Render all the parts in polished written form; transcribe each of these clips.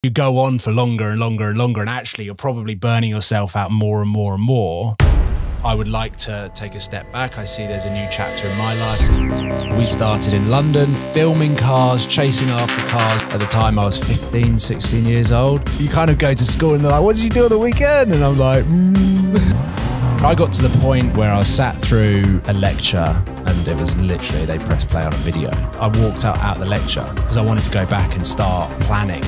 You go on for longer and longer and longer, and actually you're probably burning yourself out more and more and more. I would like to take a step back. I see there's a new chapter in my life. We started in London, filming cars, chasing after cars. At the time I was 15, 16 years old. You kind of go to school and they're like, what did you do on the weekend? And I'm like, I got to the point where I sat through a lecture and it was literally, they pressed play on a video. I walked out the lecture because I wanted to go back and start planning.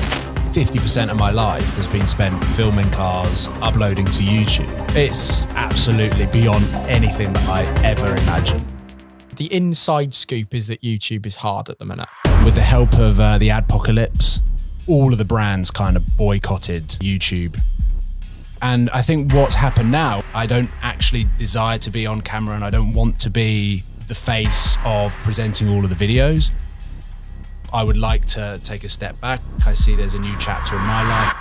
50% of my life has been spent filming cars, uploading to YouTube. It's absolutely beyond anything that I ever imagined. The inside scoop is that YouTube is hard at the minute. With the help of the adpocalypse, all of the brands kind of boycotted YouTube. And I think what's happened now, I don't actually desire to be on camera and I don't want to be the face of presenting all of the videos. I would like to take a step back. I see there's a new chapter in my life.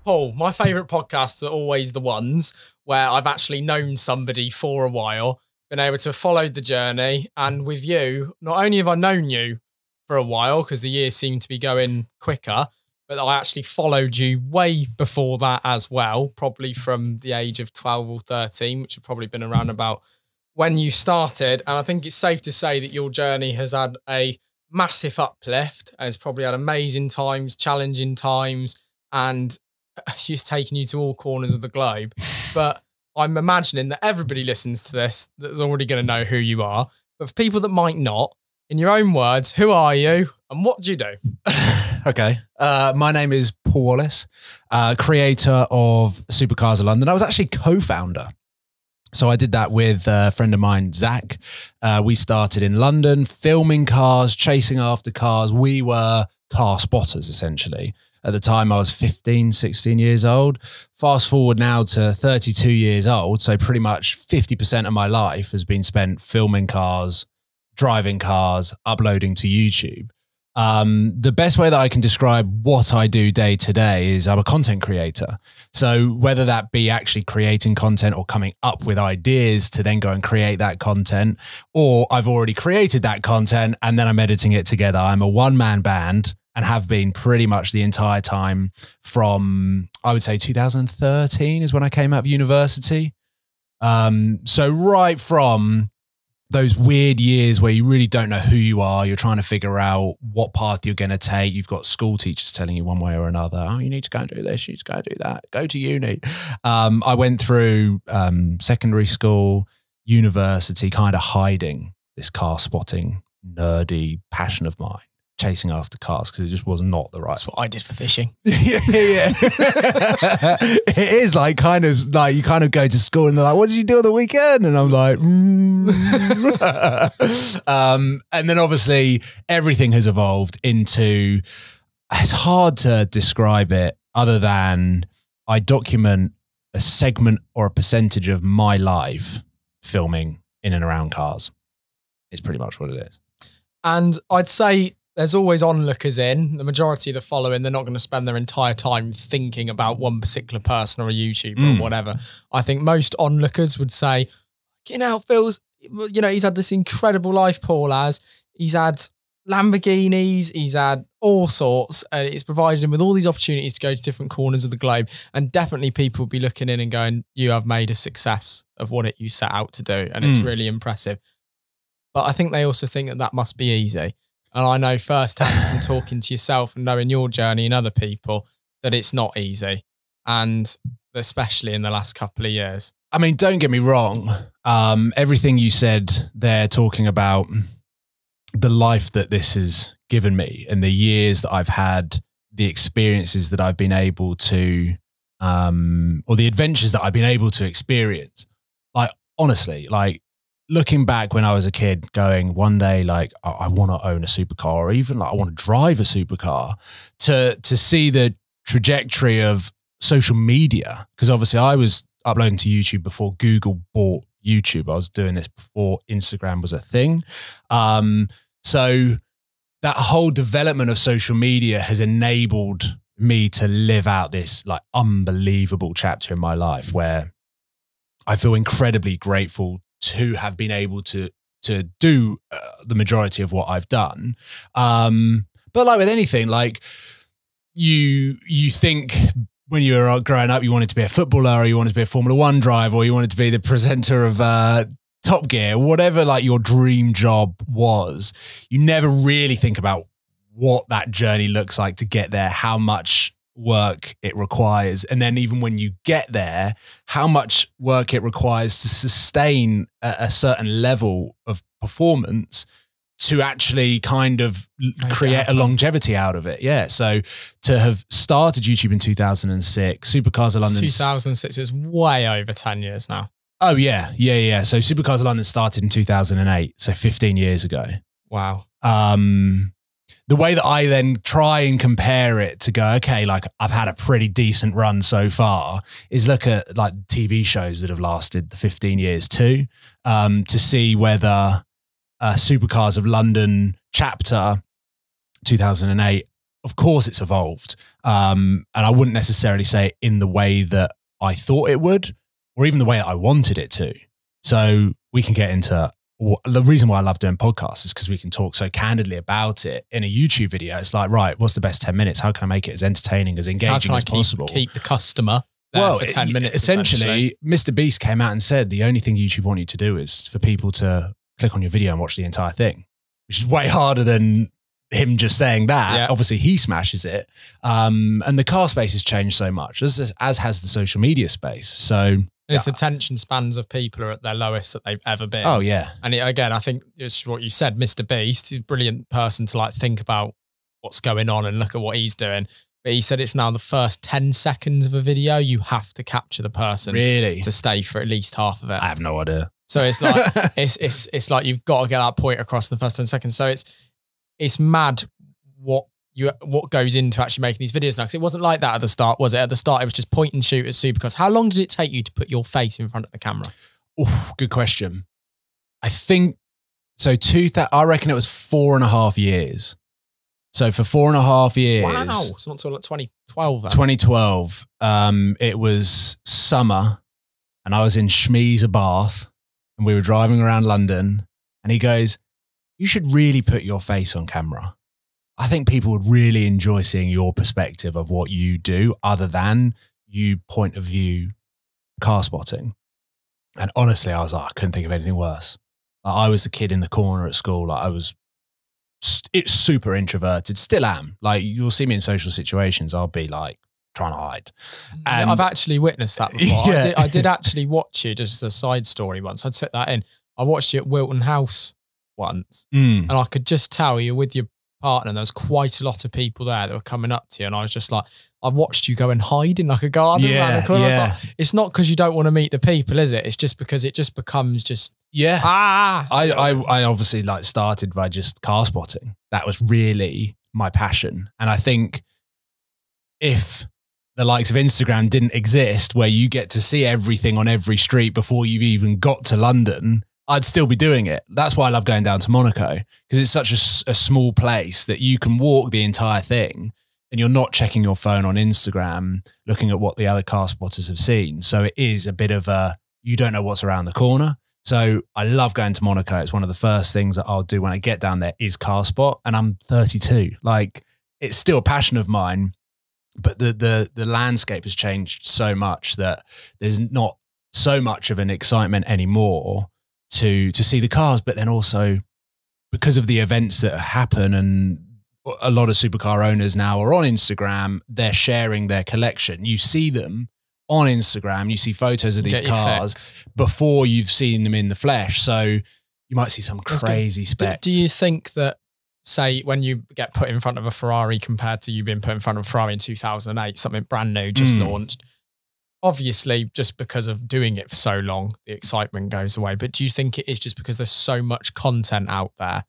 Paul, my favourite podcasts are always the ones where I've actually known somebody for a while, been able to follow the journey. And with you, not only have I known you for a while, because the years seem to be going quicker, but I actually followed you way before that as well, probably from the age of 12 or 13, which have probably been around about when you started. And I think it's safe to say that your journey has had a massive uplift and it's probably had amazing times, challenging times, and she's taken you to all corners of the globe. But I'm imagining that everybody listens to this that's already going to know who you are. But for people that might not, in your own words, who are you and what do you do? Okay. My name is Paul Wallace, creator of Supercars of London. I was actually co-founder. So I did that with a friend of mine, Zach. We started in London, filming cars, chasing after cars. We were car spotters, essentially. At the time, I was 15, 16 years old. Fast forward now to 32 years old. So pretty much 50% of my life has been spent filming cars, driving cars, uploading to YouTube. The best way that I can describe what I do day to day is I'm a content creator. So whether that be actually creating content or coming up with ideas to then go and create that content, or I've already created that content and then I'm editing it together. I'm a one-man band and have been pretty much the entire time from, I would say 2013 is when I came out of university. So right from those weird years where you really don't know who you are, you're trying to figure out what path you're going to take. You've got school teachers telling you one way or another, oh, you need to go and do this, you need to go and do that, go to uni. I went through secondary school, university, kind of hiding this car spotting, nerdy passion of mine, chasing after cars because it just was not the right. That's what I did for fishing. Yeah. It is like kind of like you kind of go to school and they're like, what did you do on the weekend? And I'm like, and then obviously everything has evolved into, it's hard to describe it other than I document a segment or a percentage of my life filming in and around cars. It's pretty much what it is. And I'd say there's always onlookers in. The majority of the following, they're not going to spend their entire time thinking about one particular person or a YouTuber or whatever. I think most onlookers would say, you know, Phil's, you know, he's had this incredible life, Paul has. He's had Lamborghinis, he's had all sorts, and it's provided him with all these opportunities to go to different corners of the globe. And definitely people will be looking in and going, you have made a success of what you set out to do. And it's really impressive. But I think they also think that that must be easy. And I know firsthand from talking to yourself and knowing your journey and other people that it's not easy. And especially in the last couple of years. I mean, don't get me wrong. Everything you said there talking about the life that this has given me and the years that I've had, the experiences that I've been able to, or the adventures that I've been able to experience. Like, honestly, like, looking back when I was a kid going one day, like I want to own a supercar or even like I want to drive a supercar to see the trajectory of social media. Cause obviously I was uploading to YouTube before Google bought YouTube. I was doing this before Instagram was a thing. So that whole development of social media has enabled me to live out this like unbelievable chapter in my life where I feel incredibly grateful to have been able to do the majority of what I've done. But like with anything, like you think when you were growing up, you wanted to be a footballer, or you wanted to be a Formula One driver, or you wanted to be the presenter of Top Gear, whatever like your dream job was, you never really think about what that journey looks like to get there, how much work it requires. And then even when you get there, how much work it requires to sustain a certain level of performance to actually kind of create a longevity out of it. Yeah. So to have started YouTube in 2006, Supercars of London. 2006 is way over 10 years now. Oh yeah. Yeah. Yeah. So Supercars of London started in 2008. So 15 years ago. Wow. The way that I then try and compare it to go, okay, like I've had a pretty decent run so far, is look at like TV shows that have lasted the 15 years too, to see whether Supercars of London chapter 2008, of course it's evolved. And I wouldn't necessarily say in the way that I thought it would, or even the way that I wanted it to. So we can get into the reason why I love doing podcasts is because we can talk so candidly about it. In a YouTube video, it's like, right, what's the best 10 minutes? How can I make it as entertaining, as engaging as possible? Keep the customer there for 10 minutes. Essentially, Mr. Beast came out and said the only thing YouTube want you to do is for people to click on your video and watch the entire thing, which is way harder than him just saying that. Yeah. Obviously, he smashes it. And the car space has changed so much, as has the social media space. So its attention spans of people are at their lowest that they've ever been. Oh, yeah. And again, I think it's what you said, Mr. Beast, he's a brilliant person to like think about what's going on and look at what he's doing. But he said it's now the first 10 seconds of a video, you have to capture the person to stay for at least half of it. I have no idea. So it's like, it's like you've got to get that point across in the first 10 seconds. So it's mad what goes into actually making these videos now, because it wasn't like that at the start, was it? At the start, it was just point and shoot at Supercars. How long did it take you to put your face in front of the camera? Oh, good question. I think so. I reckon it was 4.5 years. So for 4.5 years, wow, so not until like 2012. Then. 2012. It was summer, and I was in Schmee's Bath, and we were driving around London, and he goes, "You should really put your face on camera. I think people would really enjoy seeing your perspective of what you do other than you point of view car spotting." And honestly, I was like, I couldn't think of anything worse. Like, I was the kid in the corner at school. Like, it's super introverted, still am. Like, you'll see me in social situations, I'll be like trying to hide. And I've actually witnessed that before. Yeah. I did actually watch you, just as a side story once. I took that in. I watched you at Wilton House once, and I could just tell you with your partner, and there was quite a lot of people there that were coming up to you, and I was just like, I watched you go and hide in like a garden around the corner. I was like, it's not because you don't want to meet the people, is it? It's just because it just becomes just I obviously like started by just car spotting. That was really my passion. And I think if the likes of Instagram didn't exist, where you get to see everything on every street before you've even got to London, I'd still be doing it. That's why I love going down to Monaco, because it's such a small place that you can walk the entire thing and you're not checking your phone on Instagram, looking at what the other car spotters have seen. So it is a bit of you don't know what's around the corner. So I love going to Monaco. It's one of the first things that I'll do when I get down there is car spot. And I'm 32. Like, it's still a passion of mine, but the landscape has changed so much that there's not so much of an excitement anymore to see the cars. But then also, because of the events that happen, and a lot of supercar owners now are on Instagram, they're sharing their collection. You see them on Instagram, you see photos of these cars before you've seen them in the flesh. So you might see some crazy spec. Do you think that, say, when you get put in front of a Ferrari compared to you being put in front of a Ferrari in 2008, something brand new, just launched, obviously, just because of doing it for so long, the excitement goes away. But do you think it is just because there's so much content out there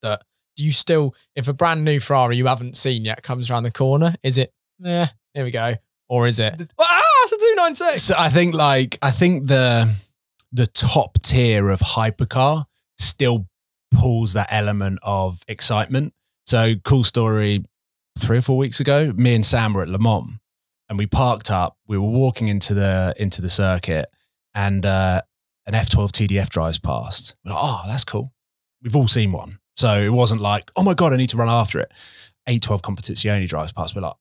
that do you still, if a brand new Ferrari you haven't seen yet comes around the corner, is it, here we go? Or is it, it's a 296? So I think the top tier of hypercar still pulls that element of excitement. So cool story, 3 or 4 weeks ago, me and Sam were at Le Mans. And we parked up. We were walking into the circuit, and an F12 TDF drives past. We're like, oh, that's cool. We've all seen one. So it wasn't like, oh my God, I need to run after it. 812 Competizione drives past. We're like,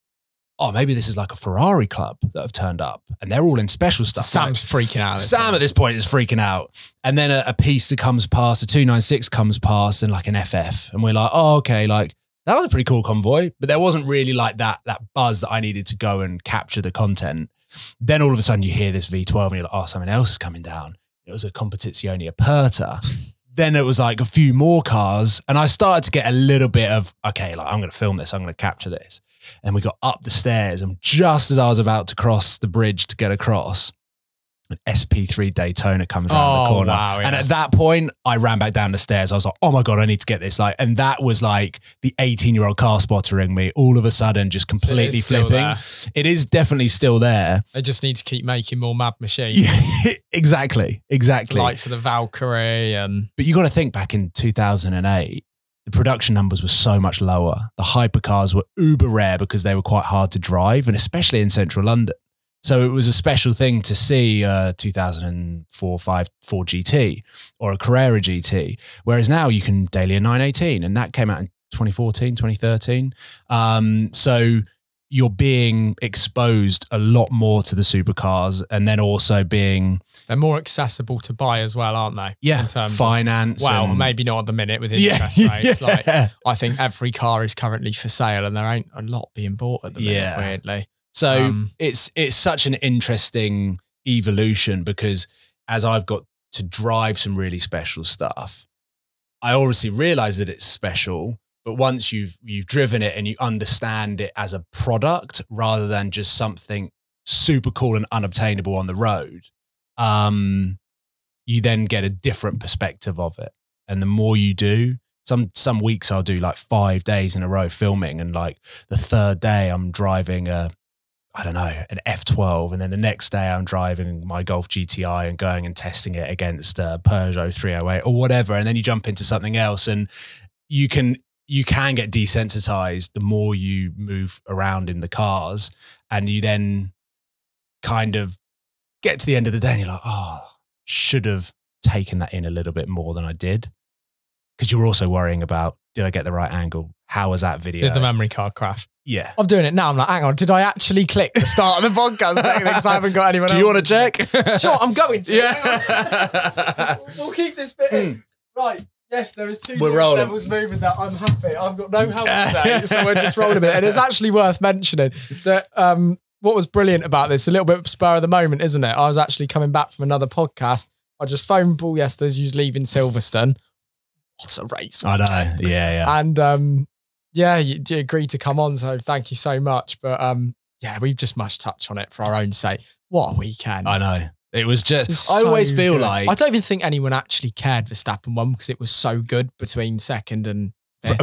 oh, maybe this is like a Ferrari club that have turned up and they're all in special stuff. Sam's freaking out. Sam at this point is freaking out. And then a piece that comes past, a 296 comes past and like an FF. And we're like, oh, okay, like that was a pretty cool convoy, but there wasn't really like that buzz that I needed to go and capture the content. Then all of a sudden you hear this V12 and you're like, oh, something else is coming down. It was a Competizione Aperta. Then it was like a few more cars and I started to get a little bit of, okay, like I'm going to film this. I'm going to capture this. And we got up the stairs and just as I was about to cross the bridge to get across, an SP3 Daytona comes around the corner. Wow, yeah. And at that point, I ran back down the stairs. I was like, oh my God, I need to get this. Like, and that was like the 18-year-old car spottering me all of a sudden, just completely flipping. It is definitely still there. They just need to keep making more mad machines. Yeah, exactly. The likes of the Valkyrie and... But you got to think back in 2008, the production numbers were so much lower. The hypercars were uber rare because they were quite hard to drive, and especially in central London. So it was a special thing to see a 2004 Ford GT or a Carrera GT, whereas now you can daily a 918, and that came out in 2014, 2013. So you're being exposed a lot more to the supercars, and then also being... They're more accessible to buy as well, aren't they? Yeah, in terms finance. Of, well, maybe not at the minute with interest rates. Yeah. Like, I think every car is currently for sale and there ain't a lot being bought at the minute, weirdly. So it's such an interesting evolution because as I've got to drive some really special stuff, I obviously realize that it's special, but once you've driven it and you understand it as a product rather than just something super cool and unobtainable on the road, you then get a different perspective of it. And the more you do, some weeks I'll do like 5 days in a row filming, and like the third day I'm driving an F12, and then the next day I'm driving my Golf GTI and going and testing it against a Peugeot 308 or whatever, and then you jump into something else, and you can get desensitized the more you move around in the cars, and you then kind of get to the end of the day and you're like, oh, should have taken that in a little bit more than I did. Because you're also worrying about, did I get the right angle? How was that video? Did the memory card crash? Yeah. I'm doing it now. I'm like, hang on, did I actually click the start of the podcast? Because I haven't got anyone else. Do you want to check? Sure, I'm going to. Yeah. We'll keep this bit in. Right. Yes, there is two levels moving that I'm happy. I've got no help today, so we're just rolling a bit. And it's actually worth mentioning that what was brilliant about this, a little bit of spur of the moment, isn't it? I was actually coming back from another podcast. I just phoned Paul yesterday as he was leaving Silverstone. What a race. I know. Yeah. And you agreed to come on, so thank you so much. But we've just must touch on it for our own sake. What a weekend. I know. It was just, I always feel like... I don't even think anyone actually cared Verstappen won because it was so good between second and...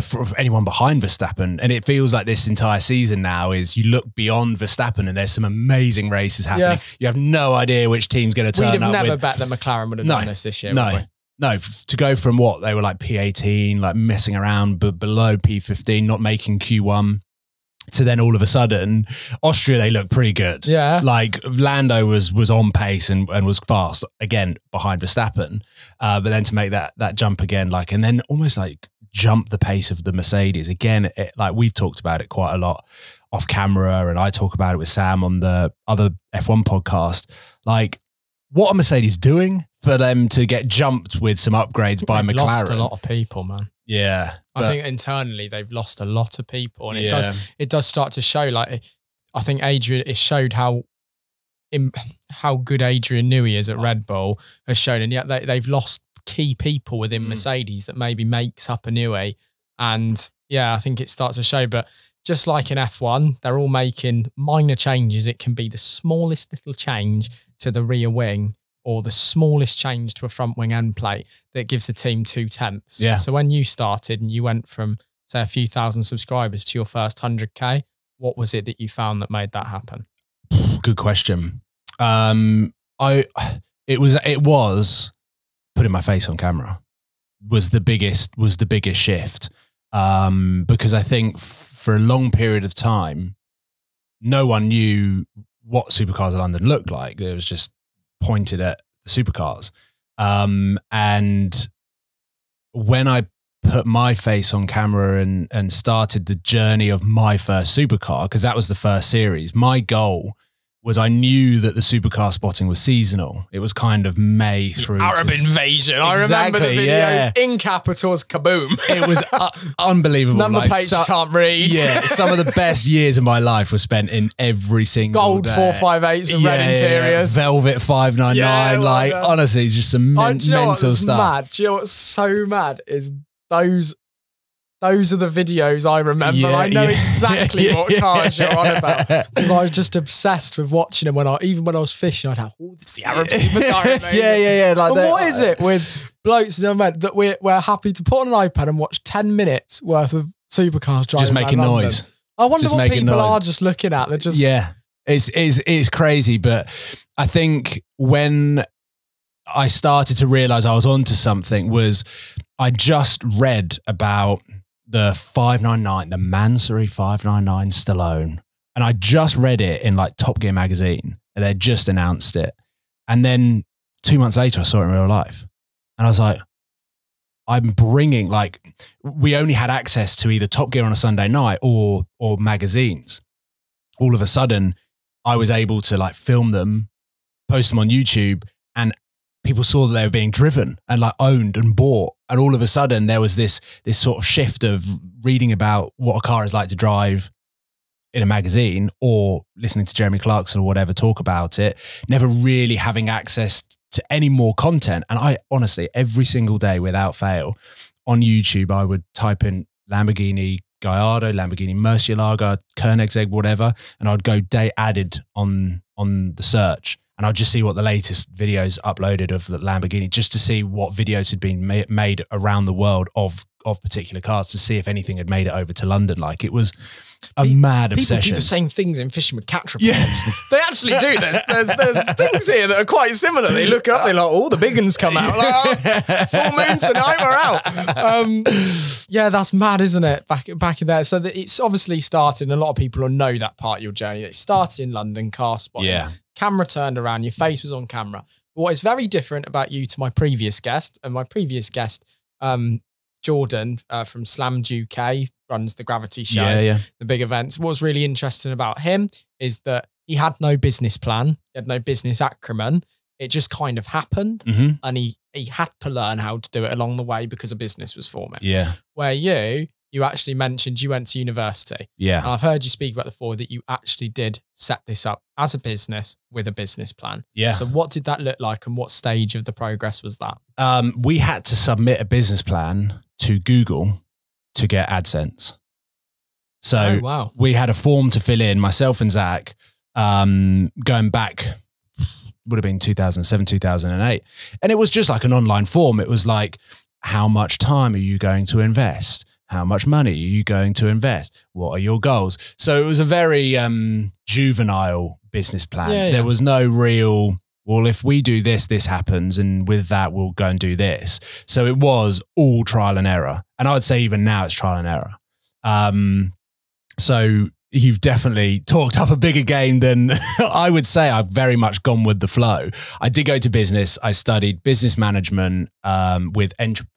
For anyone behind Verstappen. And it feels like this entire season now is you look beyond Verstappen and there's some amazing races happening. Yeah. You have no idea which team's going to turn up. We'd have never bet that McLaren would have done this year. No, to go from what they were like P18, like messing around but below P15, not making Q1, to then all of a sudden, Austria, they look pretty good. Yeah. Like Lando was on pace and was fast, again, behind Verstappen. But then to make that jump again, like, and then almost like jump the pace of the Mercedes. Again, like we've talked about it quite a lot off camera, and I talk about it with Sam on the other F1 podcast. Like, what are Mercedes doing for them to get jumped with some upgrades by McLaren? Lost a lot of people, man. Yeah. I think internally they've lost a lot of people, and it does start to show. Like, I think Adrian, it showed how good Adrian Newey is at Red Bull has shown, and yet they've lost key people within Mercedes that maybe makes up a Newey. And yeah, I think it starts to show. But just like in F1, they're all making minor changes. It can be the smallest little change to the rear wing, or the smallest change to a front wing end plate that gives the team 2/10. Yeah. So when you started and you went from, say, a few thousand subscribers to your first 100K, what was it that you found that made that happen? Good question. It was putting my face on camera was the biggest shift. Because I think for a long period of time, no one knew what Supercars of London looked like. It was just pointed at the supercars. And when I put my face on camera and started the journey of my first supercar, because that was the first series. My goal was, I knew that the supercar spotting was seasonal. It was kind of May through Arab invasion. I remember the videos in capitals, kaboom. It was unbelievable. Number plates you can't read. Yeah, some of the best years of my life were spent in every single gold day. 458s with red interiors. Velvet 599. Yeah, like, honestly, it's just some mental stuff. Mad? Do you know what's so mad is those are the videos I remember. Yeah, I know yeah. exactly what cars you're on about, because I was just obsessed with watching them. Even when I was fishing, I'd have, oh, this is the Arab supercar. yeah. Like and what is it with blokes that we're happy to put on an iPad and watch 10 minutes worth of supercars driving just making around noise. London? I wonder Just what making people noise. are just looking at. They're just it's crazy. But I think when I started to realize I was onto something was, I just read about the 599, the Mansory 599 Stallone. And I just read it in like Top Gear magazine, and they just announced it. And then 2 months later, I saw it in real life. And I was like, I'm bringing, like, we only had access to either Top Gear on a Sunday night or magazines. All of a sudden, I was able to like film them, post them on YouTube, and people saw that they were being driven and like owned and bought. And all of a sudden there was this sort of shift of reading about what a car is like to drive in a magazine, or listening to Jeremy Clarkson or whatever talk about it, never really having access to any more content. And I honestly, every single day without fail on YouTube, I would type in Lamborghini Gallardo, Lamborghini Murcielago, Koenigsegg, whatever. And I'd go day added on the search. And I'll just see what the latest videos uploaded of the Lamborghini, just to see what videos had been made around the world of particular cars, to see if anything had made it over to London. Like, it was a mad obsession. People do the same things in fishing with catch reports. They actually do. There's things here that are quite similar. They look up, they're like, oh, the big ones come out. Like, oh, full moon tonight, we're out. Yeah, that's mad, isn't it? Back in there. So it's obviously started, and a lot of people will know that part of your journey. It started in London, car spotting. Yeah. Camera turned around, your face was on camera. But what is very different about you to my previous guest, Jordan from Slammed UK, runs the Gravity Show, the big events. What's really interesting about him is that he had no business plan, he had no business acumen. It just kind of happened, and he had to learn how to do it along the way because a business was forming. Yeah. Where you actually mentioned you went to university. Yeah. And I've heard you speak about before that you actually did set this up as a business with a business plan. Yeah. So what did that look like, and what stage of the progress was that? We had to submit a business plan to Google to get AdSense. So we had a form to fill in, myself and Zach, going back, would have been 2007, 2008. And it was just like an online form. It was like, how much time are you going to invest? How much money are you going to invest? What are your goals? So it was a very juvenile business plan. Yeah, yeah. There was no real, well, if we do this, this happens. And with that, we'll go and do this. So it was all trial and error. And I would say even now it's trial and error. So you've definitely talked up a bigger game than I would say. I've very much gone with the flow. I did go to business. I studied business management with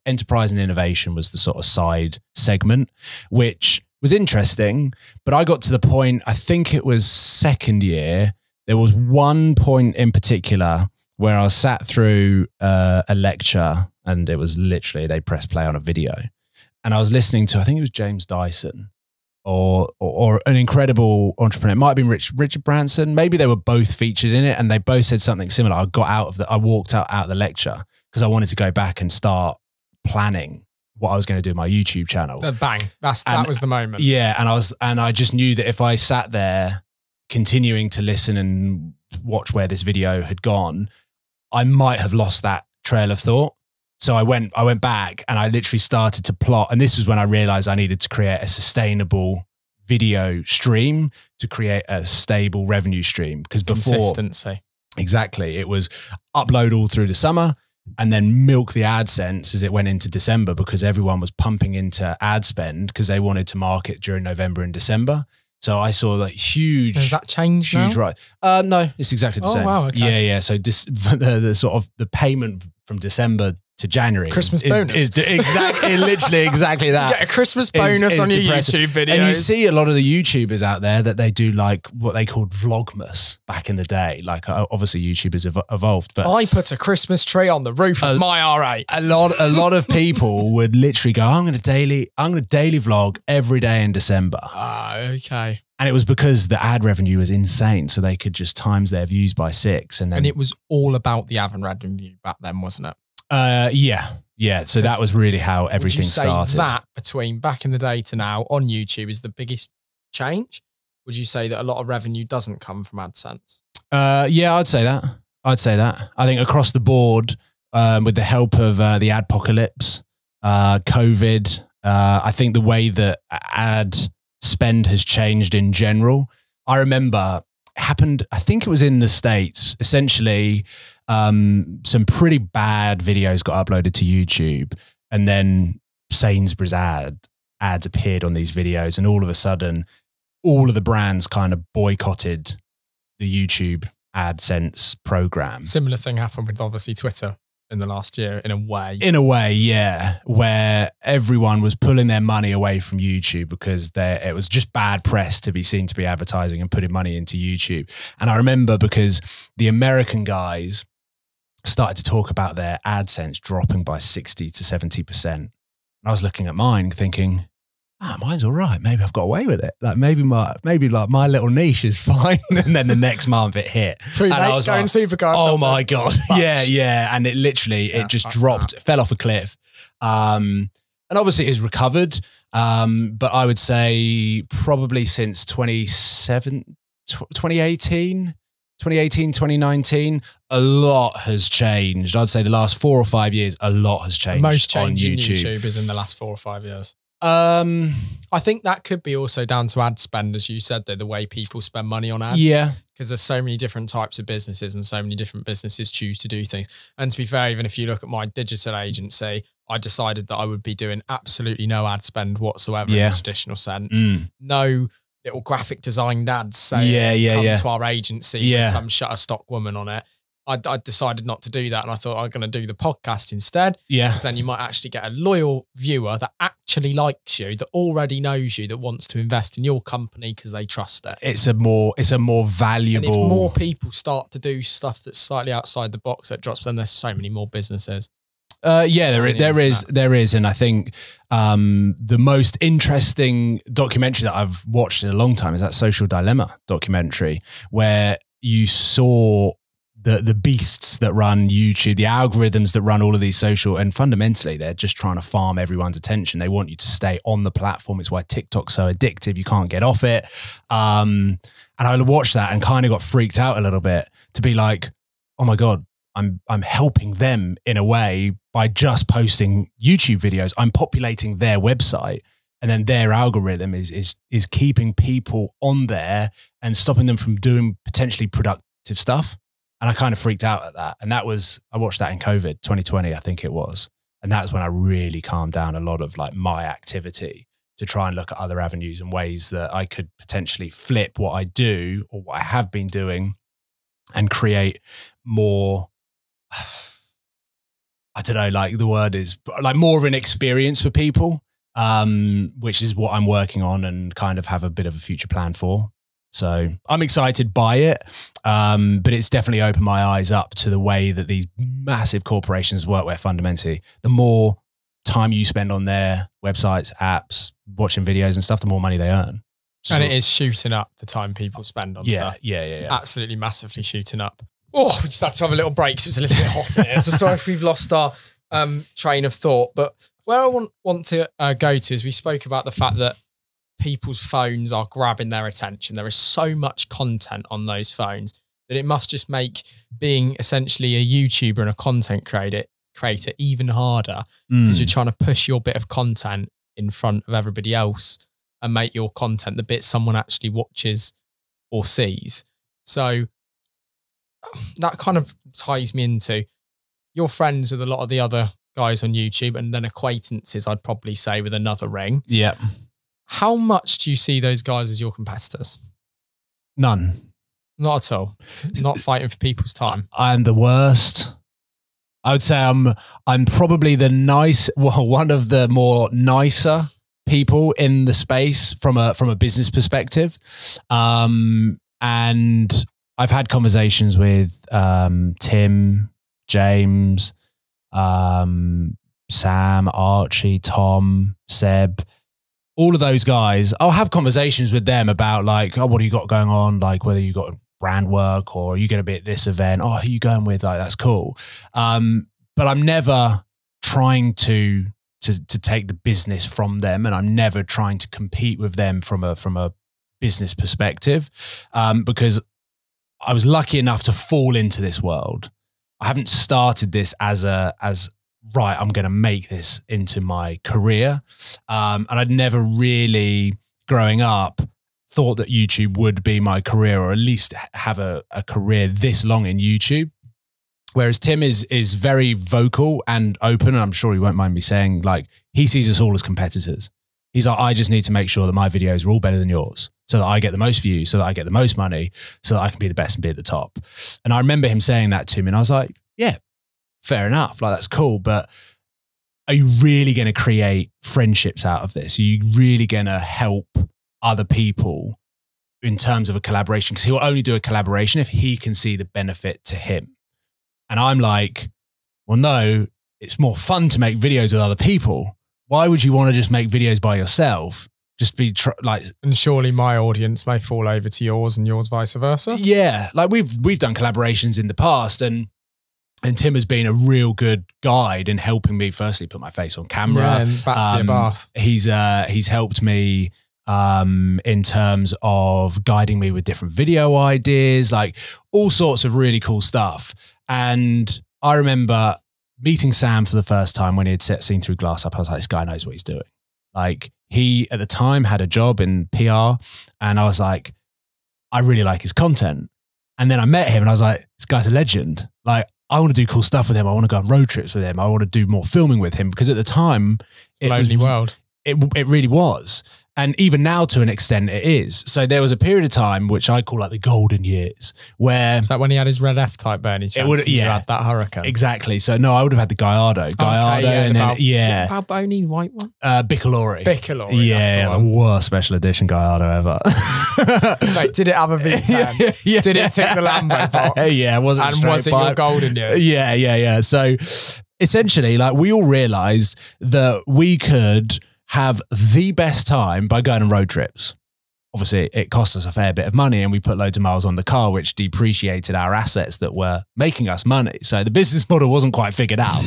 enterprise and innovation was the sort of side segment, which was interesting. But I got to the point, I think it was second year, there was one point in particular where I sat through a lecture, and it was literally, they pressed play on a video. And I was listening to, I think it was James Dyson, or an incredible entrepreneur. It might have been Richard Branson. Maybe they were both featured in it, and they both said something similar. I walked out of the lecture because I wanted to go back and start planning what I was going to do with my YouTube channel. Bang. That was the moment. Yeah. And I just knew that if I sat there continuing to listen and watch where this video had gone, I might have lost that trail of thought. So I went back and I literally started to plot. And this was when I realized I needed to create a sustainable video stream to create a stable revenue stream. Because before, consistency. Exactly. It was upload all through the summer and then milk the AdSense as it went into December, because everyone was pumping into ad spend because they wanted to market during November and December. So I saw that huge. Has that changed now? Right. No, it's exactly the same. Wow. Okay. Yeah. So the sort of the payment from December to January. Christmas bonus. Is exactly, literally exactly that. You get a Christmas bonus on your YouTube videos. And you see a lot of the YouTubers out there that they do like what they called vlogmas back in the day. Like obviously YouTube has evolved, but I put a Christmas tree on the roof of my R8. A lot of people would literally go, I'm going to daily vlog every day in December. Ah, okay. And it was because the ad revenue was insane. So they could just times their views by 6. And it was all about the ad revenue back then, wasn't it? Yeah. So that was really how everything started. That between back in the day to now on YouTube is the biggest change? Would you say that a lot of revenue doesn't come from AdSense? Yeah, I'd say that. I think across the board, with the help of the adpocalypse, COVID, I think the way that ad spend has changed in general. I remember happened, I think it was in the States, essentially some pretty bad videos got uploaded to YouTube, and then Sainsbury's ads appeared on these videos, and all of a sudden all of the brands kind of boycotted the YouTube AdSense program. Similar thing happened with obviously Twitter in the last year, in a way. In a way, yeah, where everyone was pulling their money away from YouTube because it was just bad press to be seen to be advertising and putting money into YouTube. And I remember because the American guys started to talk about their AdSense dropping by 60 to 70%. And I was looking at mine thinking, mine's all right. Maybe I've got away with it. Like maybe like my little niche is fine. And then the next month it hit. And I was going Supercars. Oh my God. Yeah. And it literally, it just dropped, fell off a cliff. And obviously it has recovered. But I would say probably since 2018, 2019, a lot has changed. I'd say the last 4 or 5 years, a lot has changed. Most change on in YouTube is in the last 4 or 5 years. I think that could be also down to ad spend, as you said, the way people spend money on ads. Yeah. Because there's so many different types of businesses and so many different businesses choose to do things. And to be fair, even if you look at my digital agency, I decided that I would be doing absolutely no ad spend whatsoever in the traditional sense. No little graphic designed ads saying come to our agency with some Shutterstock woman on it. I decided not to do that, and I thought I'm going to do the podcast instead. Yeah, because then you might actually get a loyal viewer that actually likes you, that already knows you, that wants to invest in your company because they trust it. It's a more valuable. And if more people start to do stuff that's slightly outside the box that drops, then there's so many more businesses. There is, and I think the most interesting documentary that I've watched in a long time is that Social Dilemma documentary, where you saw the beasts that run YouTube, the algorithms that run all of these social, and fundamentally they're just trying to farm everyone's attention. They want you to stay on the platform. It's why TikTok's so addictive. You can't get off it. And I watched that and kind of got freaked out a little bit to be like, oh my God, I'm helping them in a way by just posting YouTube videos. I'm populating their website, and then their algorithm is keeping people on there and stopping them from doing potentially productive stuff. And I kind of freaked out at that. And I watched that in COVID 2020, I think it was. And that's when I really calmed down a lot of like my activity to try and look at other avenues and ways that I could potentially flip what I do or what I have been doing and create more, I don't know, like the word is like more of an experience for people, which is what I'm working on and kind of have a bit of a future plan for. So I'm excited by it, but it's definitely opened my eyes up to the way that these massive corporations work, where fundamentally the more time you spend on their websites, apps, watching videos and stuff, the more money they earn. And it is shooting up the time people spend on stuff. Yeah. Absolutely massively shooting up. Oh, we just had to have a little break because it was a little bit hot in here. So sorry if we've lost our train of thought. But where I want to go to is we spoke about the fact that people's phones are grabbing their attention. There is so much content on those phones that it must just make being essentially a YouTuber and a content creator even harder, because you're trying to push your bit of content in front of everybody else and make your content the bit someone actually watches or sees. So that kind of ties me into your friends with a lot of the other guys on YouTube, and then acquaintances, I'd probably say, with another ring. Yeah. How much do you see those guys as your competitors? None. Not at all. Not fighting for people's time. I'm the worst. I would say I'm probably one of the more nicer people in the space from a business perspective. And I've had conversations with Tim, James, Sam, Archie, Tom, Seb, all of those guys. I'll have conversations with them about like, oh, what do you got going on? Like whether you got brand work or are you going to be at this event? Oh, who are you going with? Like, that's cool. But I'm never trying to take the business from them, and I'm never trying to compete with them from a business perspective, because I was lucky enough to fall into this world. I haven't started this as right, I'm going to make this into my career. And I'd never really, growing up, thought that YouTube would be my career, or at least have a career this long in YouTube. Whereas Tim is very vocal and open, and I'm sure he won't mind me saying, like, he sees us all as competitors. He's like, I just need to make sure that my videos are all better than yours so that I get the most views, so that I get the most money, so that I can be the best and be at the top. And I remember him saying that to me, and I was like, yeah, fair enough. Like, that's cool. But are you really going to create friendships out of this? Are you really going to help other people in terms of a collaboration? Because he will only do a collaboration if he can see the benefit to him. And I'm like, well, no, it's more fun to make videos with other people. Why would you want to just make videos by yourself? Just be like, and surely my audience may fall over to yours and yours vice versa. Yeah, like we've done collaborations in the past, and Tim has been a real good guide in helping me firstly put my face on camera. Yeah, and back to your bath. He's helped me in terms of guiding me with different video ideas, like all sorts of really cool stuff. And I remember meeting Sam for the first time when he had seen Through Glass Up. I was like, this guy knows what he's doing. Like, he at the time had a job in PR, and I was like, I really like his content. And then I met him and I was like, this guy's a legend. Like, I want to do cool stuff with him. I want to go on road trips with him. I want to do more filming with him, because at the time, Lonely world. It really was. And even now, to an extent, it is. So there was a period of time, which I call like the golden years, where... Is that when he had his red F-type Bernie chance? It would, yeah. You had that Hurricane. Exactly. So no, I would have had the Gallardo. Gallardo, okay, and then, yeah. Balboni, white one? Bicolore. Bicolore, yeah, the worst special edition Gallardo ever. Wait, did it have a V10? Yeah. Did it tick the Lambo box? Yeah, was it and was it your golden years? Yeah. So essentially, like, we all realized that we could have the best time by going on road trips. Obviously, it cost us a fair bit of money, and we put loads of miles on the car, which depreciated our assets that were making us money. So the business model wasn't quite figured out.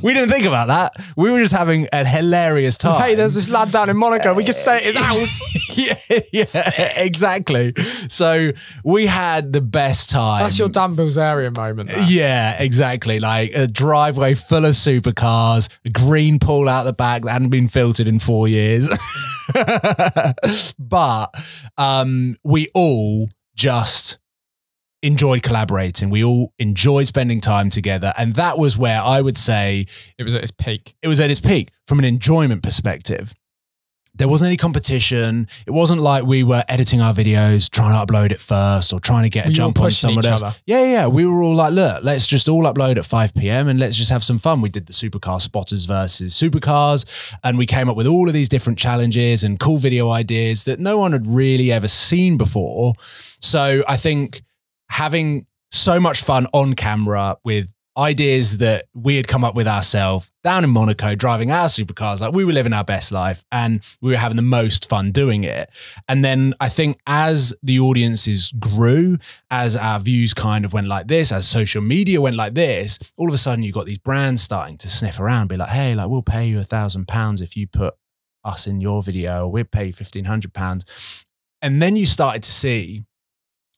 We didn't think about that. We were just having a hilarious time. Hey, there's this lad down in Monaco. We could stay at his house. yeah, exactly. So we had the best time. That's your Dan Bilzerian moment there. Yeah, exactly. Like a driveway full of supercars, a green pool out the back that hadn't been filtered in 4 years. But we all just enjoyed collaborating. We all enjoyed spending time together. And that was where I would say it was at its peak. It was at its peak from an enjoyment perspective. There wasn't any competition. It wasn't like we were editing our videos, trying to upload it first, or trying to get a jump on someone else. Yeah. We were all like, look, let's just all upload at 5 PM and let's just have some fun. We did the supercar spotters versus supercars, and we came up with all of these different challenges and cool video ideas that no one had really ever seen before. So I think having so much fun on camera with ideas that we had come up with ourselves down in Monaco, driving our supercars, like we were living our best life and we were having the most fun doing it. And then I think as the audiences grew, as our views kind of went like this, as social media went like this, all of a sudden you got these brands starting to sniff around, be like, hey, like we'll pay you £1,000 if you put us in your video, or we'll pay you £1,500. And then you started to see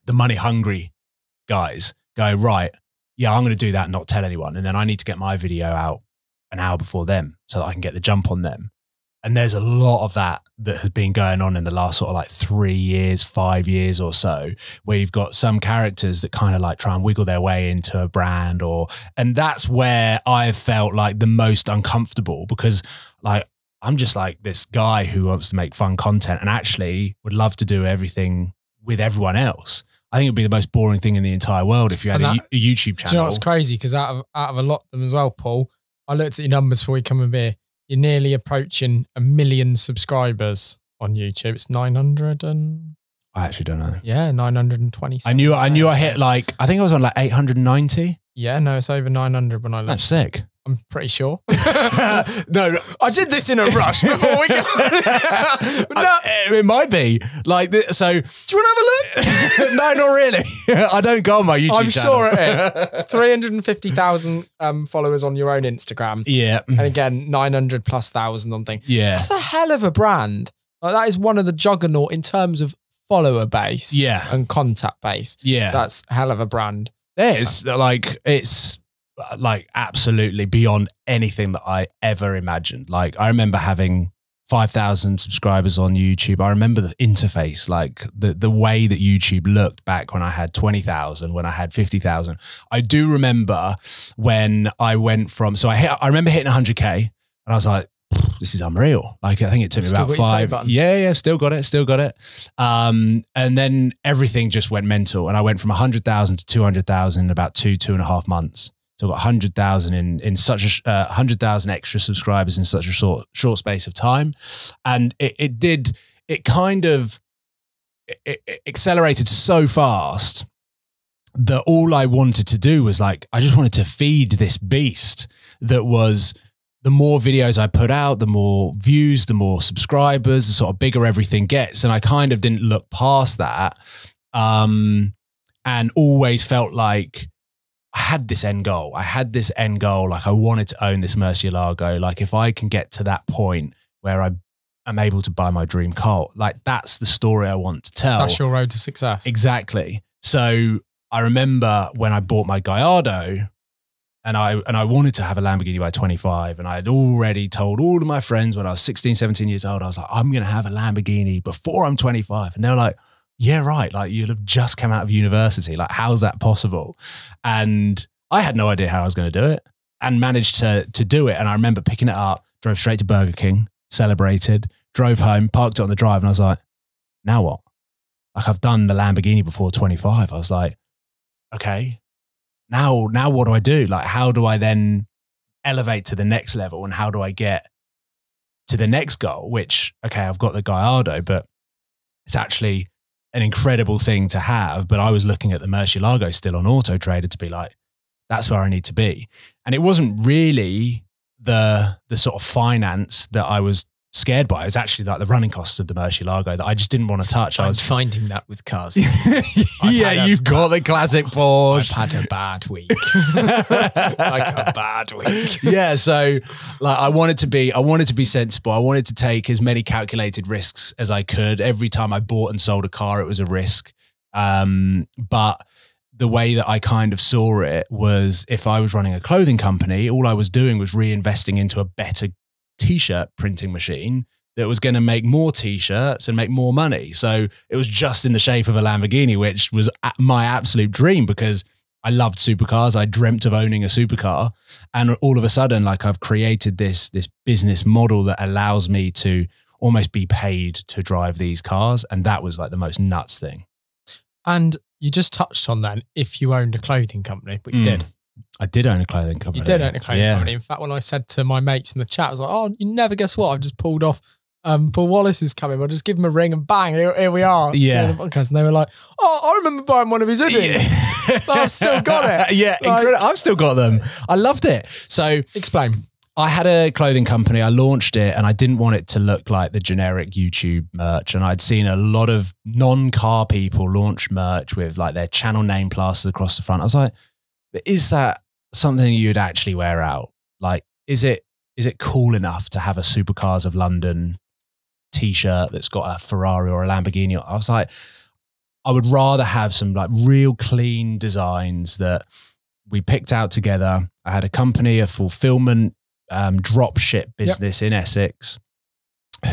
the money hungry guys go, right, yeah, I'm going to do that and not tell anyone. And then I need to get my video out an hour before them so that I can get the jump on them. And there's a lot of that has been going on in the last sort of like 3 years, 5 years or so, where you've got some characters that kind of like try and wiggle their way into a brand, and that's where I felt like the most uncomfortable, because like, I'm just like this guy who wants to make fun content and actually would love to do everything with everyone else. I think it'd be the most boring thing in the entire world if you had a YouTube channel. Do you know what's crazy? Because out of a lot of them as well, Paul, I looked at your numbers before we come in here. You're nearly approaching 1 million subscribers on YouTube. It's 900 and... I actually don't know. Yeah, 920. I knew I hit like, I think I was on like 890. Yeah, no, it's over 900 when I looked. That's sick. I'm pretty sure. No, I did this in a rush before we got. No, it might be like this. So, do you want to have a look? no, not really. I don't go on my YouTube channel. I'm sure it is. 350,000 followers on your own Instagram. Yeah, and again 900 plus thousand on thing. Yeah, that's a hell of a brand. Like, that is one of the juggernaut in terms of follower base. Yeah, and contact base. Yeah, that's a hell of a brand. It's like absolutely beyond anything that I ever imagined. Like, I remember having 5,000 subscribers on YouTube. I remember the interface, like the way that YouTube looked back when I had 20,000, when I had 50,000. I do remember when I went from, I remember hitting 100K and I was like, this is unreal. Like, I think it took me about 5. Yeah, still got it. And then everything just went mental. And I went from 100,000 to 200,000 in about 2.5 months. So I got 100,000 in such a 100,000 extra subscribers in such a short space of time, and it accelerated so fast that all I wanted to do was like, I just wanted to feed this beast that was, the more videos I put out, the more views, the more subscribers, the sort of bigger everything gets, and I kind of didn't look past that, and always felt like I had this end goal. Like, I wanted to own this Murcielago. Like, if I can get to that point where I'm able to buy my dream car, like, that's the story I want to tell. That's your road to success. Exactly. So I remember when I bought my Gallardo, and I wanted to have a Lamborghini by 25. And I had already told all of my friends when I was 16, 17 years old, I was like, I'm going to have a Lamborghini before I'm 25. And they're like, yeah, right. Like, you'll have just come out of university. Like, how's that possible? And I had no idea how I was going to do it, and managed to do it. And I remember picking it up, drove straight to Burger King, celebrated, drove home, parked it on the drive. And I was like, now what? Like, I've done the Lamborghini before 25. I was like, okay, now what do I do? Like, how do I then elevate to the next level? And how do I get to the next goal? Which, okay, I've got the Gallardo, but it's actually an incredible thing to have. But I was looking at the Murcielago still on Auto Trader to be like, that's where I need to be. And it wasn't really the sort of finance that I was scared by. It was actually like the running costs of the Murcielago that I just didn't want to touch. I was finding that with cars. Yeah, you've got the classic Porsche. I've had a bad week. Like a bad week. Yeah, so like, I wanted to be sensible. I wanted to take as many calculated risks as I could. Every time I bought and sold a car, it was a risk. But the way that I kind of saw it was, if I was running a clothing company, all I was doing was reinvesting into a better t-shirt printing machine that was going to make more t-shirts and make more money. So it was just in the shape of a Lamborghini, which was my absolute dream, because I loved supercars. I dreamt of owning a supercar. And all of a sudden, like, I've created this business model that allows me to almost be paid to drive these cars. And that was like the most nuts thing. And you just touched on that, if you owned a clothing company, but you did. I did own a clothing company. You did own a clothing company. In fact, when I said to my mates in the chat, I was like, oh, you never guess what? I've just pulled off, Paul Wallace is coming. I'll just give him a ring and bang, here we are. Yeah. Doing the podcast. And they were like, oh, I remember buying one of his hoodies. Yeah. I've still got it. Yeah, like, I've still got them. I loved it. So explain. I had a clothing company. I launched it, and I didn't want it to look like the generic YouTube merch. And I'd seen a lot of non-car people launch merch with like their channel name plastered across the front. I was like, is that something you'd actually wear out? Like, is it cool enough to have a Supercars of London t-shirt that's got a Ferrari or a Lamborghini? I was like, I would rather have some like real clean designs that we picked out together. I had a company, a fulfillment drop ship business in Essex,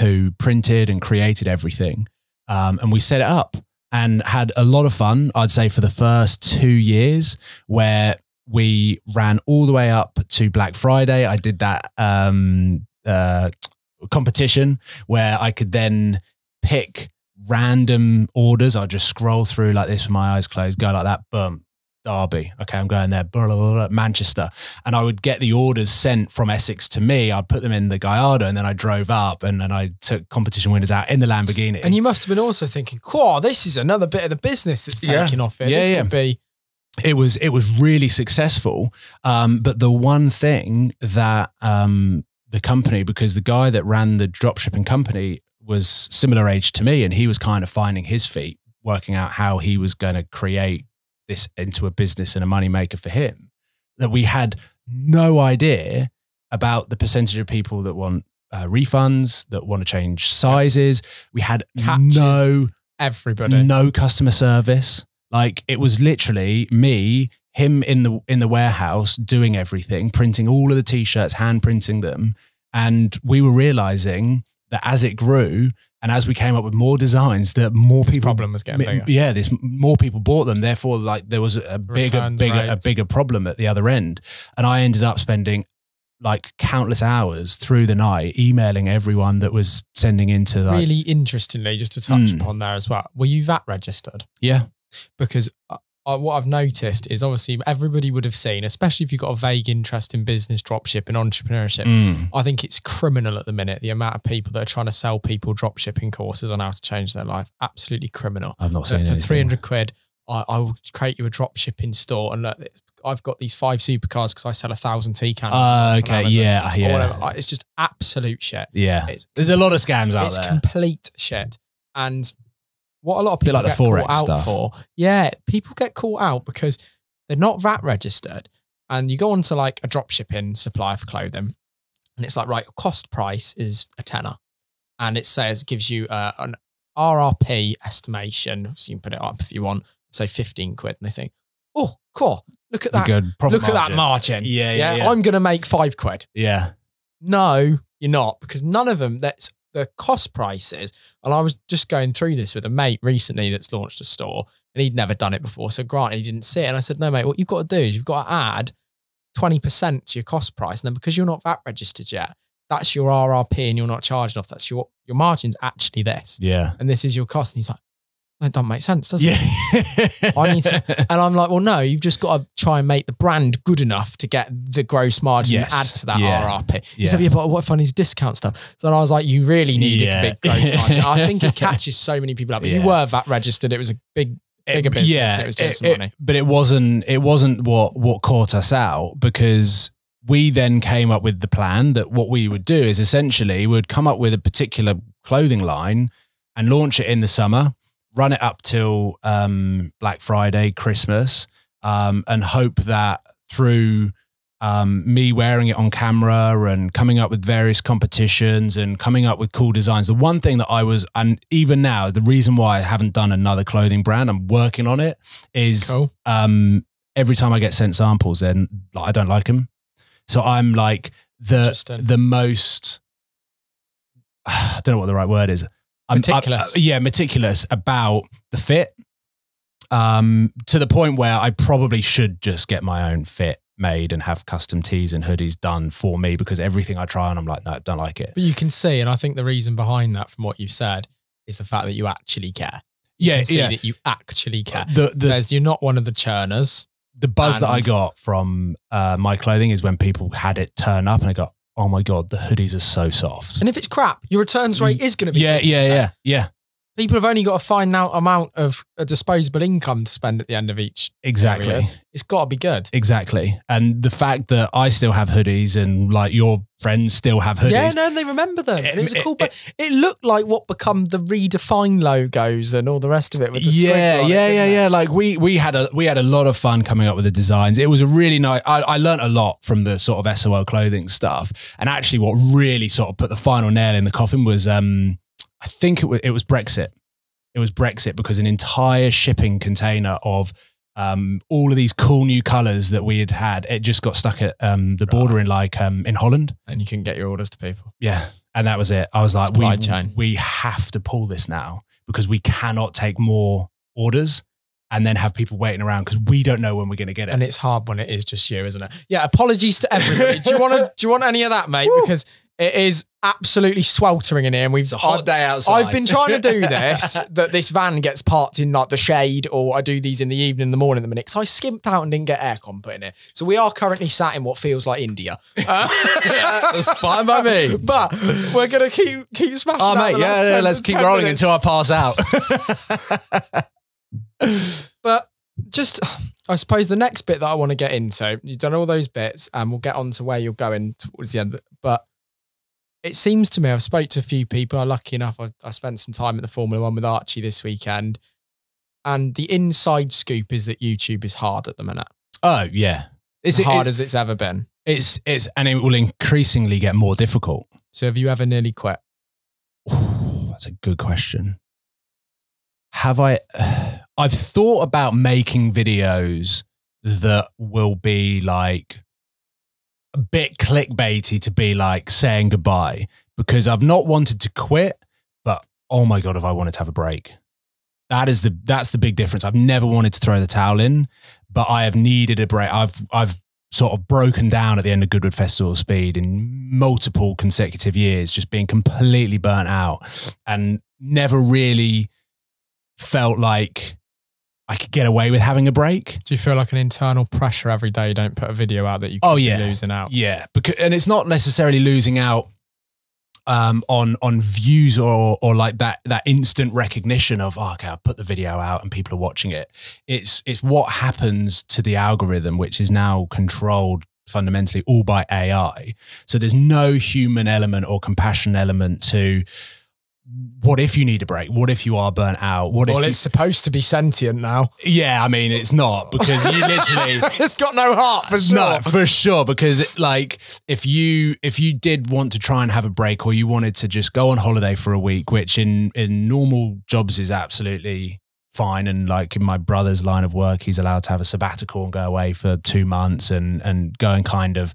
who printed and created everything. And we set it up and had a lot of fun, I'd say, for the first 2 years, where we ran all the way up to Black Friday. I did that competition where I could then pick random orders. I'd just scroll through like this with my eyes closed, go like that, boom, Derby. Okay, I'm going there, blah, blah, blah, blah, Manchester. And I would get the orders sent from Essex to me. I'd put them in the Gallardo, and then I drove up, and then I took competition winners out in the Lamborghini. And you must have been also thinking, cool, this is another bit of the business that's taking off here. This could be... It was really successful. But the one thing that the company, because the guy that ran the dropshipping company was similar age to me, and he was kind of finding his feet, working out how he was going to create this into a business and a money maker for him, that we had no idea about the percentage of people that want refunds, that want to change sizes. We had no customer service. Like, it was literally him in the warehouse doing everything, printing all of the t-shirts, hand printing them. And we were realizing that as it grew and as we came up with more designs, that more people, problem was getting bigger. Yeah, more people bought them. Therefore, like, there was a bigger problem at the other end. And I ended up spending like countless hours through the night emailing everyone that was sending into, like, really interestingly, just to touch upon there as well. Were you VAT registered? Yeah. Because what I've noticed is, obviously everybody would have seen, especially if you've got a vague interest in business, dropship and entrepreneurship. I think it's criminal at the minute, the amount of people that are trying to sell people dropshipping courses on how to change their life. Absolutely criminal. I've not seen it. For 300 quid, I will create you a dropshipping store, and look, I've got these 5 supercars because I sell 1,000 tea candles. Okay, yeah. It's just absolute shit. Yeah, there's a lot of scams out there. It's complete shit. And what a lot of people like get the Forex caught out stuff. for. Yeah, people get caught out because they're not VAT registered. And you go onto like a dropshipping supplier for clothing, and it's like, right, cost price is a tenner. And it gives you an RRP estimation. So you can put it up if you want, say 15 quid. And they think, oh, cool, look at that. Look at that margin. Yeah. I'm going to make 5 quid. Yeah. No, you're not, because none of them, that's the cost prices. And I was just going through this with a mate recently that's launched a store, and he'd never done it before. So granted, he didn't see it. And I said, no, mate, what you've got to do is you've got to add 20% to your cost price. And then because you're not VAT registered yet, that's your RRP and you're not charging off. That's your margin's actually this. Yeah. And this is your cost. And he's like, that doesn't make sense, does it? Yeah. I need to, and I'm like, well, no, you've just got to try and make the brand good enough to get the gross margin and add to that RRP. He said, yeah, but what if I need to discount stuff? So I was like, you really need a big gross margin. I think it catches so many people up. But you were VAT registered. It was a bigger business. And it was doing some money. But it wasn't what caught us out, because we then came up with the plan that what we would do is essentially we'd come up with a particular clothing line and launch it in the summer, run it up till Black Friday, Christmas, and hope that through me wearing it on camera and coming up with various competitions and coming up with cool designs. The one thing that and even now, the reason why I haven't done another clothing brand, I'm working on it, is every time I get sent samples, then I don't like them. So I'm like the most, I don't know what the right word is. Meticulous. Meticulous about the fit, to the point where I probably should just get my own fit made and have custom tees and hoodies done for me, because everything I try on, I'm like, no, don't like it. But you can see, and I think the reason behind that, from what you've said, is the fact that you actually care. You can see that you actually care. You're not one of the churners. The buzz that I got from my clothing is when people had it turn up and I go, oh my God, the hoodies are so soft. And if it's crap, your returns rate is going to be 50%. Yeah. People have only got to find out amount of a disposable income to spend at the end of each period. It's got to be good. Exactly. And the fact that I still have hoodies and like your friends still have hoodies. Yeah, no, they remember them. And it was cool, but it looked like what become the redefine logos and all the rest of it with the Yeah. Like we had a lot of fun coming up with the designs. It was a really nice, I learned a lot from the sort of SOL clothing stuff. And actually what really sort of put the final nail in the coffin was, I think it was Brexit. It was Brexit, because an entire shipping container of all of these cool new colors that we had, it just got stuck at the border in Holland. And you couldn't get your orders to people. Yeah. And that was it. I was like, we have to pull this now, because we cannot take more orders and then have people waiting around, because we don't know when we're going to get it. And it's hard when it is just you, isn't it? Yeah. Apologies to everybody. Do you want any of that, mate? Because It is absolutely sweltering in here, and It's a hot day outside. I've been trying to do this, that this van gets parked in like the shade, or I do these in the evening, in the morning, the minute, because I skimped out and didn't get aircon put in it. So we are currently sat in what feels like India. That's fine by me. But we're gonna keep smashing. Oh mate, yeah, let's keep rolling until I pass out. But just, I suppose the next bit that I want to get into, you've done all those bits, and we'll get on to where you're going towards the end. But it seems to me, I've spoke to a few people. I'm lucky enough, I spent some time at the Formula One with Archie this weekend, and the inside scoop is that YouTube is hard at the minute. Oh yeah, As hard as it's ever been. It's and it will increasingly get more difficult. So have you ever nearly quit? That's a good question. Have I? I've thought about making videos that will be like a bit clickbaity, to be like saying goodbye, because I've not wanted to quit, but oh my God, if I wanted to have a break. That's the big difference. I've never wanted to throw the towel in, but I have needed a break. I've sort of broken down at the end of Goodwood Festival of Speed in multiple consecutive years, just being completely burnt out, and never really felt like I could get away with having a break. Do you feel like an internal pressure every day you don't put a video out that you could be losing out? Yeah, because, and it's not necessarily losing out on views or like that instant recognition of, oh, okay, I put the video out and people are watching it. It's what happens to the algorithm, which is now controlled fundamentally all by AI. So there's no human element or compassion element to, what if you need a break? What if you are burnt out? Well, it's supposed to be sentient now. Yeah, I mean, it's not, because you literally... It's got no heart, for sure. No, for sure, because like if you did want to try and have a break, or you wanted to just go on holiday for a week, which in normal jobs is absolutely fine, and like in my brother's line of work, he's allowed to have a sabbatical and go away for 2 months and go and kind of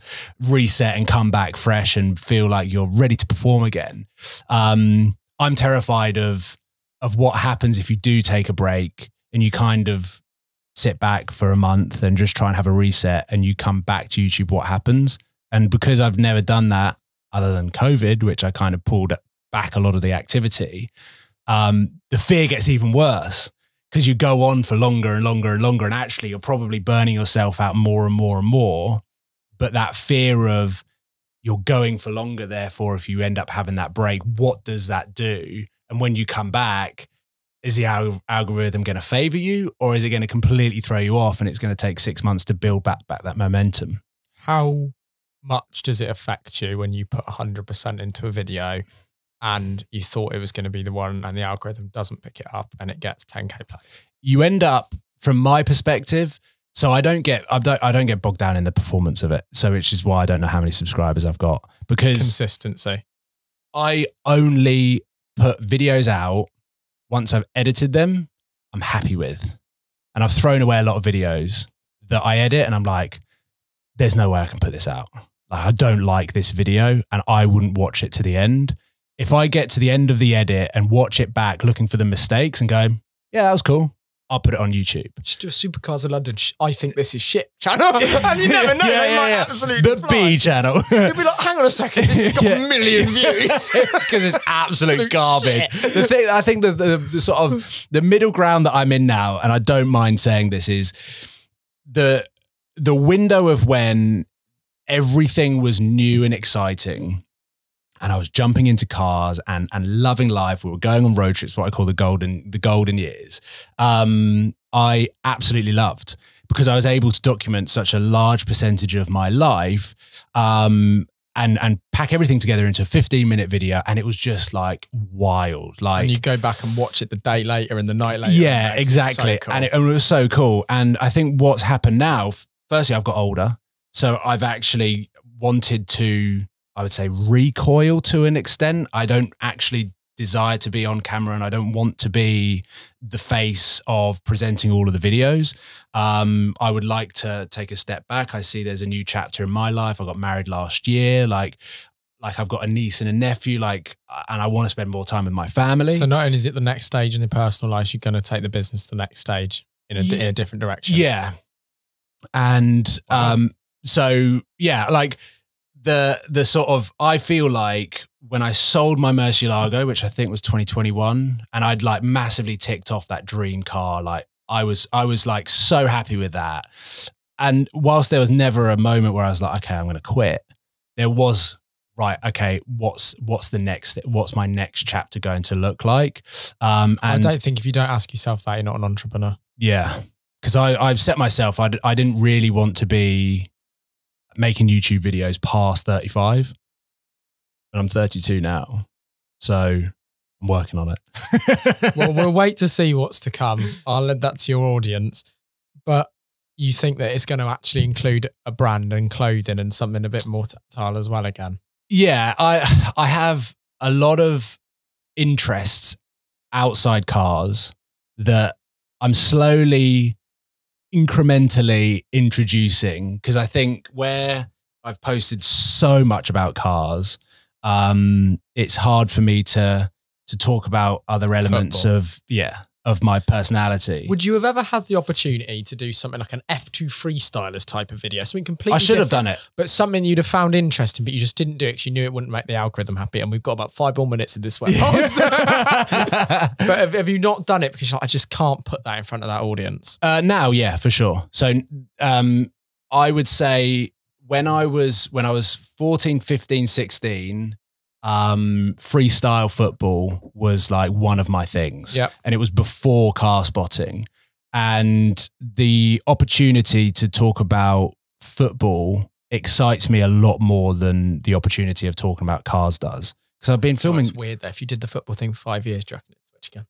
reset and come back fresh and feel like you're ready to perform again. I'm terrified of what happens if you do take a break and you kind of sit back for a month and just try and have a reset, and you come back to YouTube, what happens? And because I've never done that other than COVID, which I kind of pulled back a lot of the activity, the fear gets even worse, because you go on for longer and longer and longer, and actually you're probably burning yourself out more and more and more. But that fear of, you're going for longer, therefore, if you end up having that break, what does that do? And when you come back, is the algorithm going to favor you, or is it going to completely throw you off, and it's going to take 6 months to build back that momentum? How much does it affect you when you put 100% into a video and you thought it was going to be the one, and the algorithm doesn't pick it up and it gets 10K plays? You end up, from my perspective, so I don't get bogged down in the performance of it. So which is why I don't know how many subscribers I've got, because consistency. I only put videos out once I've edited them, I'm happy with. And I've thrown away a lot of videos that I edit and I'm like, there's no way I can put this out. Like, I don't like this video, and I wouldn't watch it to the end. If I get to the end of the edit and watch it back looking for the mistakes and go, yeah, that was cool, I'll put it on YouTube. Just do a Supercars of London, I think this is shit channel. And you never know, they might absolutely the B channel. You'll be like, hang on a second, this has got a million views. Because it's absolute garbage. The thing, I think the sort of the middle ground that I'm in now, and I don't mind saying this, is the window of when everything was new and exciting, and I was jumping into cars and loving life. We were going on road trips, what I call the golden years. I absolutely loved, because I was able to document such a large percentage of my life, and pack everything together into a 15-minute video, and it was just like wild. Like, and you go back and watch it the day later and the night later. Yeah, exactly. So cool. And it was so cool. And I think what's happened now, firstly, I've got older, so I've actually wanted to, I would say, recoil to an extent. I don't actually desire to be on camera, and I don't want to be the face of presenting all of the videos. I would like to take a step back. I see there's a new chapter in my life. I got married last year. Like I've got a niece and a nephew, and I want to spend more time with my family. So not only is it the next stage in your personal life, you're going to take the business to the next stage in a different direction. Yeah. And so, yeah, like, the sort of, I feel like when I sold my Murcielago, which I think was 2021, and I'd like massively ticked off that dream car, like I was like so happy with that. And whilst there was never a moment where I was like, okay, I'm going to quit, there was, right, okay, what's the next, what's my next chapter going to look like? And I don't think if you don't ask yourself that, you're not an entrepreneur. Yeah. Because I've set myself, I didn't really want to be making YouTube videos past 35. And I'm 32 now. So I'm working on it. Well, we'll wait to see what's to come. I'll let that to your audience. But you think that it's going to actually include a brand and clothing and something a bit more tactile as well again? Yeah, I have a lot of interests outside cars that I'm slowly, incrementally introducing, because I think where I've posted so much about cars, it's hard for me to talk about other elements of my personality. Would you have ever had the opportunity to do something like an F2 freestylers type of video? Something completely I should have done it. But something you'd have found interesting, but you just didn't do it because you knew it wouldn't make the algorithm happy. And we've got about 5 more minutes of this one. But have you not done it because you're like, I just can't put that in front of that audience? Now, yeah, for sure. So I would say when I was 14, 15, 16, freestyle football was like one of my things. Yep. And it was before car spotting, and the opportunity to talk about football excites me a lot more than the opportunity of talking about cars does. Because I've been filming. It's weird though. If you did the football thing for 5 years, do you reckon it'd switch again?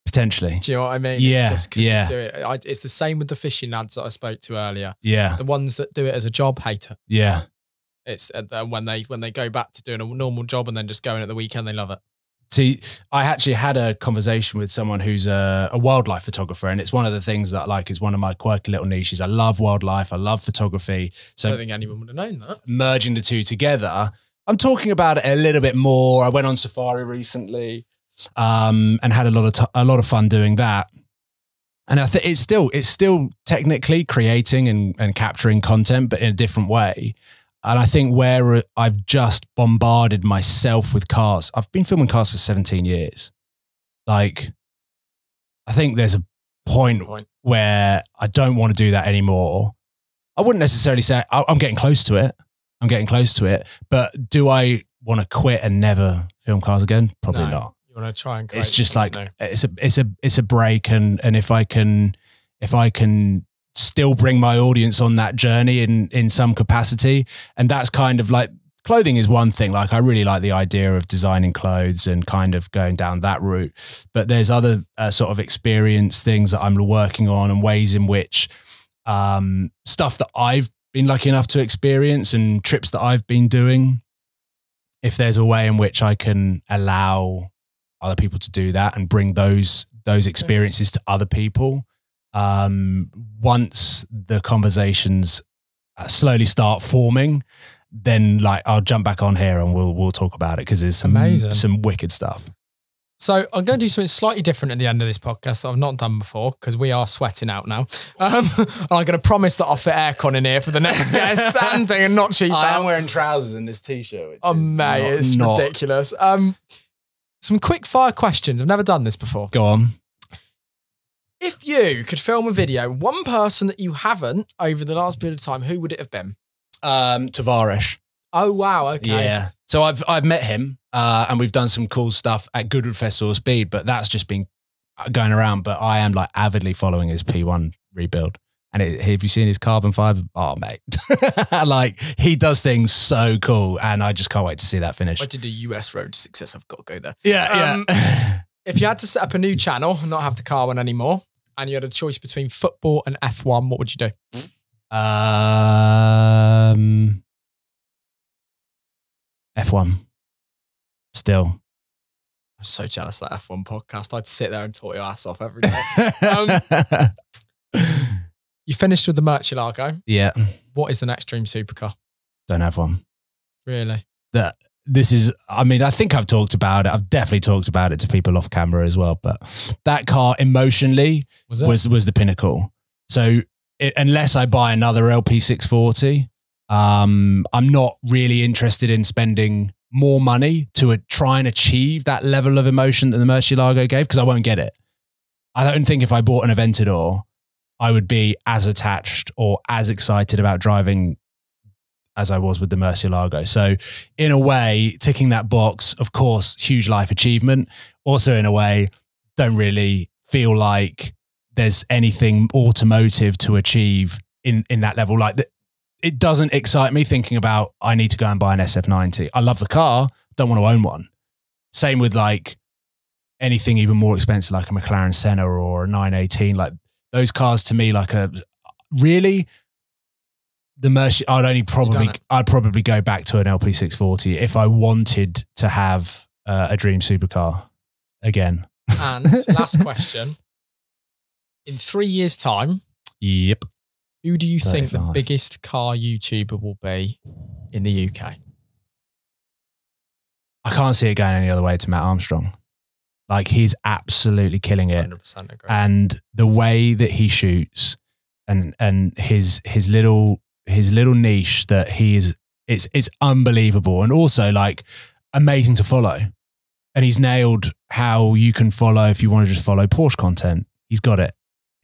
Potentially. Do you know what I mean? Yeah. It's just you do it. It's the same with the fishing lads that I spoke to earlier. Yeah. The ones that do it as a job hate it. Yeah. It's when they go back to doing a normal job and then just going at the weekend, they love it. See, I actually had a conversation with someone who's a wildlife photographer, and it's one of the things that like is one of my quirky little niches. I love wildlife. I love photography. So I don't think anyone would have known that. Merging the two together, I'm talking about it a little bit more. I went on safari recently, and had a lot of fun doing that. And I think it's still technically creating and capturing content, but in a different way. And I think where I've just bombarded myself with cars, I've been filming cars for 17 years. Like, I think there's a point where I don't want to do that anymore. I wouldn't necessarily say I'm getting close to it. I'm getting close to it. But do I want to quit and never film cars again? Probably not. You want to try and create. It's just like, it's a break. And if I can still bring my audience on that journey in some capacity. And that's kind of like, clothing is one thing. Like I really like the idea of designing clothes and kind of going down that route. But there's other sort of experience things that I'm working on, and ways in which stuff that I've been lucky enough to experience and trips that I've been doing. If there's a way in which I can allow other people to do that and bring those experiences to other people, once the conversations slowly start forming, then like I'll jump back on here and we'll talk about it, because there's some wicked stuff. So I'm going to do something slightly different at the end of this podcast that I've not done before, because we are sweating out now. I'm going to promise that I'll fit aircon in here for the next guest and not cheap out. I am wearing trousers in this t-shirt. Oh mate, it's ridiculous. Some quick fire questions. I've never done this before. Go on. If you could film a video, one person that you haven't over the last period of time, who would it have been? Tavares. Oh, wow. Okay. Yeah. So I've met him, and we've done some cool stuff at Goodwood Festival of Speed, but that's just been going around. But I am like avidly following his P1 rebuild. And have you seen his carbon fiber? Oh, mate. Like he does things so cool, and I just can't wait to see that finish. I did a US road to success. I've got to go there. Yeah. If you had to set up a new channel and not have the car one anymore, and you had a choice between football and F1, what would you do? F1. Still. I'm so jealous of that F1 podcast. I'd sit there and talk your ass off every day. You finished with the Murcielago. Yeah. What is the next dream supercar? Don't have one. Really? This is, I mean, I think I've talked about it. I've definitely talked about it to people off camera as well. But that car emotionally was the pinnacle. So unless I buy another LP640, I'm not really interested in spending more money to try and achieve that level of emotion that the Murcielago gave, because I won't get it. I don't think if I bought an Aventador, I would be as attached or as excited about driving as I was with the Murcielago. So in a way, ticking that box, of course, huge life achievement. Also in a way, don't really feel like there's anything automotive to achieve in that level. Like it doesn't excite me thinking about, I need to go and buy an SF90. I love the car, don't want to own one. Same with like anything even more expensive, like a McLaren Senna or a 918. Like those cars to me, like really, the Mercy, I'd probably go back to an LP640 if I wanted to have a dream supercar again. And last question. In 3 years' time, yep. Who do you 35. think the biggest car YouTuber will be in the UK? I can't see it going any other way to Matt Armstrong. Like he's absolutely killing it. 100% agree. And the way that he shoots and his little niche that he is, it's unbelievable. And also like amazing to follow. And he's nailed how you can follow, if you want to just follow Porsche content, he's got it.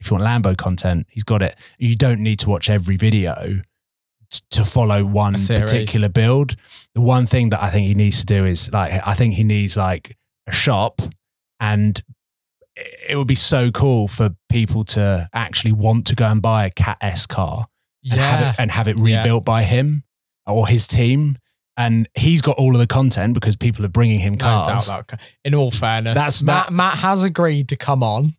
If you want Lambo content, he's got it. You don't need to watch every video to follow one particular build. The one thing that I think he needs to do is like, I think he needs like a shop, and it would be so cool for people to actually want to go and buy a Cat S car and have it rebuilt by him or his team. And he's got all of the content because people are bringing him cars. No doubt that. In all fairness, Matt has agreed to come on.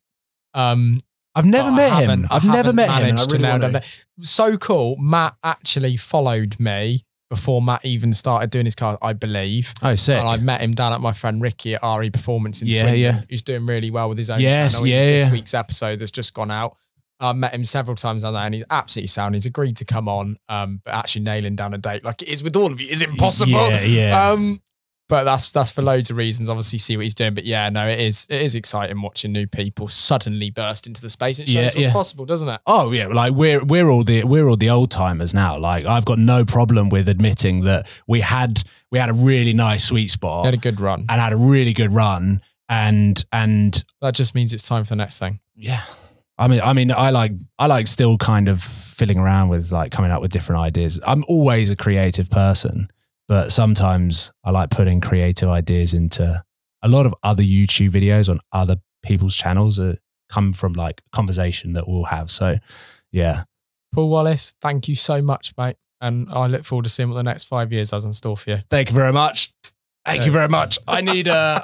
I've never met him. I've never met him. And I really want to. So cool. Matt actually followed me before Matt even started doing his cars, I believe. Oh, sick. And I met him down at my friend Ricky at RE Performance in Swindon, who's doing really well with his own channel. This week's episode that's just gone out. I met him several times down there and he's absolutely sound. He's agreed to come on, but actually nailing down a date like it is with all of you is impossible. But that's for loads of reasons. Obviously, see what he's doing. But yeah, no, it is exciting watching new people suddenly burst into the space. It shows what's possible, doesn't it? Oh yeah, like we're all the old timers now. Like I've got no problem with admitting that we had a really nice sweet spot. Had a good run and had a really good run, and that just means it's time for the next thing. Yeah, I mean, I like still kind of fiddling around with like coming up with different ideas. I'm always a creative person. But sometimes I like putting creative ideas into a lot of other YouTube videos on other people's channels that come from like conversation that we'll have. So yeah. Paul Wallace, thank you so much, mate. And I look forward to seeing what the next 5 years has in store for you. Thank you very much. Thank you very much. I need a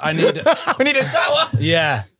shower. Yeah.